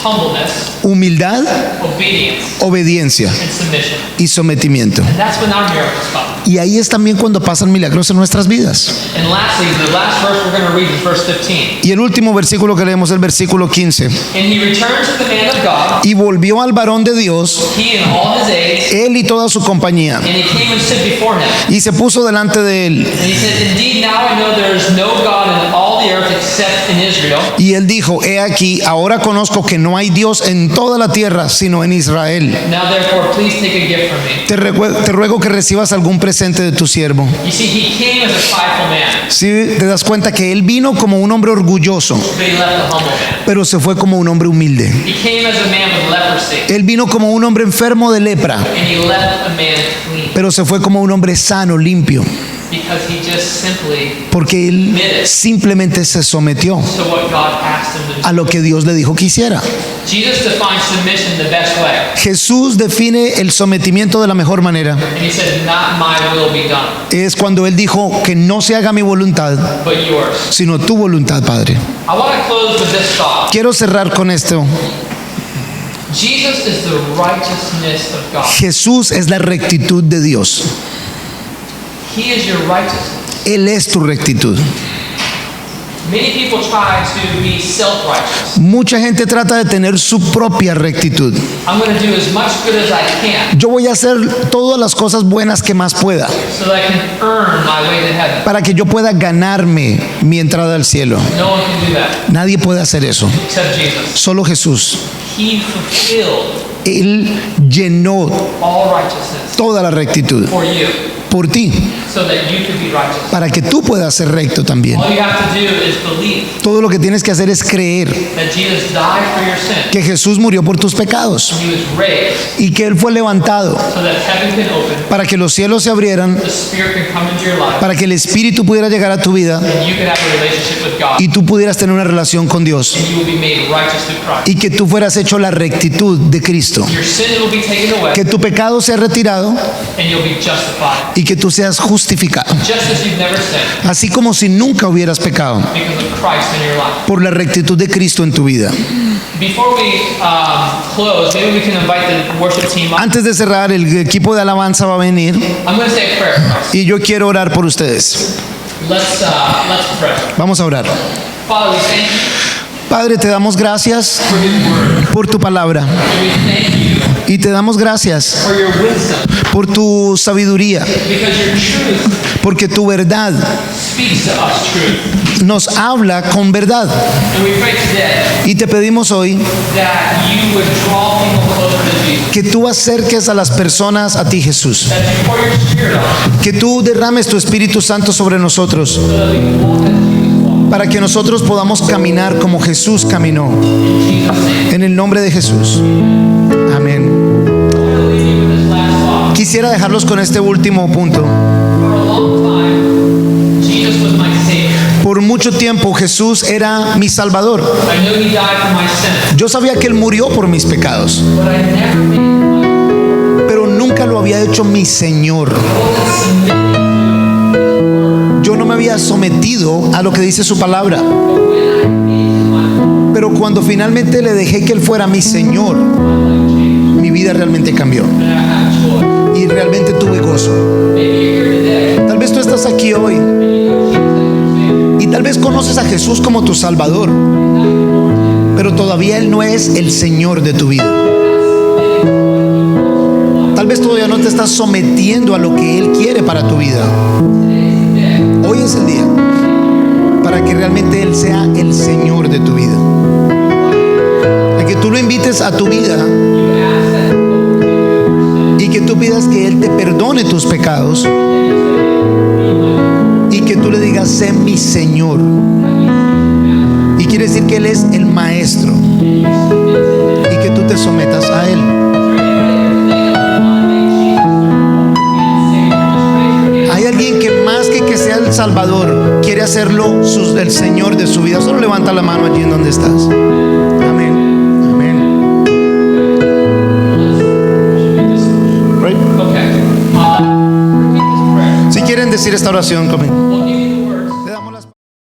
humbleness, humildad, obedience, obediencia and submission. y sometimiento. And that's when our miracles come. Y ahí es también cuando pasan milagros en nuestras vidas. And lastly, the last verse we're going to read is verse 15. Y el último versículo que leemos es el versículo 15. And he returned to the man of God, Y volvió al varón de Dios, he and all his aides, él y toda su compañía, and he came and stood before him. y se puso delante de él. And he said, indeed, now I know there is no God in all the earth except in Israel. Y él dijo, he aquí, ahora conozco que no hay Dios en toda la tierra, sino en Israel. Now therefore, please take a gift from me. Te ruego que recibas algún presente de tu siervo. You see, he came as a prideful man, Si te das cuenta que él vino como un hombre orgulloso, but he left the humble man. pero se fue como un hombre humilde. He came as a man with leprosy, Él vino como un hombre enfermo de lepra, and he left a man clean, pero se fue como un hombre sano, limpio, because he just simply porque él simplemente se sometió to what God asked him to do. a lo que Dios le dijo que hiciera. Jesus defines submission the best way, Jesús define el sometimiento de la mejor manera. and he said, not my will be done, Es cuando él dijo que no se haga mi voluntad, but yours. sino tu voluntad, Padre. I want to close with this thought. Quiero cerrar con esto. Jesus is the righteousness of God. Jesús es la rectitud de Dios. He is your righteousness. Él es tu rectitud. Many people try to be self-righteous. Mucha gente trata de tener su propia rectitud. I'm going to do as much good as I can Yo voy a hacer todas las cosas buenas que más pueda so that I can earn my way to heaven. para que yo pueda ganarme mi entrada al cielo. No one can do that Nadie puede hacer eso, except Jesus. solo Jesús. He fulfilled Él llenó all righteousness toda la rectitud for you por ti, so that you could be righteous. para que tú puedas ser recto también. All you have to do is believe Todo lo que tienes que hacer es creer that Jesus died for your sin. que Jesús murió por tus pecados He was raised y que Él fue levantado so that heaven can open, para que los cielos se abrieran, the Spirit can come into your life, para que el Espíritu pudiera llegar a tu vida and you can have a relationship with God. y tú pudieras tener una relación con Dios And you will be made righteous through Christ. y que tú fueras hecho la rectitud de Cristo, Your sin will be taken away, que tu pecado sea retirado and you'll be justified, y que tú seas justificado, just as you've never sinned, así como si nunca hubieras pecado, because of Christ in your life. por la rectitud de Cristo en tu vida. Before we close, maybe we can invite the worship team up. Antes de cerrar, el equipo de alabanza va a venir I'm going to say a prayer for us. y yo quiero orar por ustedes. Let's pray. Vamos a orar. Father, we thank you Padre, te damos gracias for your word. por tu palabra And we thank you y te damos gracias for your wisdom, por tu sabiduría, because your truth porque tu verdad speaks to us truth. nos habla con verdad. And we pray today Y te pedimos hoy that you would draw people closer to Jesus, que tú acerques a las personas a ti, Jesús, that you pour your Spirit on us, que tú derrames tu Espíritu Santo sobre nosotros, so that we can walk as Jesus walked. para que nosotros podamos caminar como Jesús caminó. In Jesus' name. En el nombre de Jesús. Amén. I'm going to leave you with this last thought. Quisiera dejarlos con este último punto. For a long time, Jesus was my Savior. Por mucho tiempo Jesús era mi Salvador. I knew He died for my sins, Yo sabía que Él murió por mis pecados, but I never made Him my pero nunca lo había hecho mi Señor. Yo no me había sometido a lo que dice su palabra. Pero cuando finalmente le dejé que Él fuera mi Señor, mi vida realmente cambió y realmente tuve gozo. Tal vez tú estás aquí hoy y tal vez conoces a Jesús como tu Salvador, pero todavía Él no es el Señor de tu vida. Tal vez todavía no te estás sometiendo a lo que Él quiere para tu vida. Hoy es el día para que realmente Él sea el Señor de tu vida, a que tú lo invites a tu vida y que tú pidas que Él te perdone tus pecados y que tú le digas: sé mi Señor. Y quiere decir que Él es el Maestro y que tú te sometas a Él. Hay alguien que más que sea el Salvador quiere hacerlo el Señor de su vida. Solo levanta la mano allí en donde estás. Amén. Amén. Okay. Repeat this prayer. Si quieren decir esta oración conmigo. We'll give you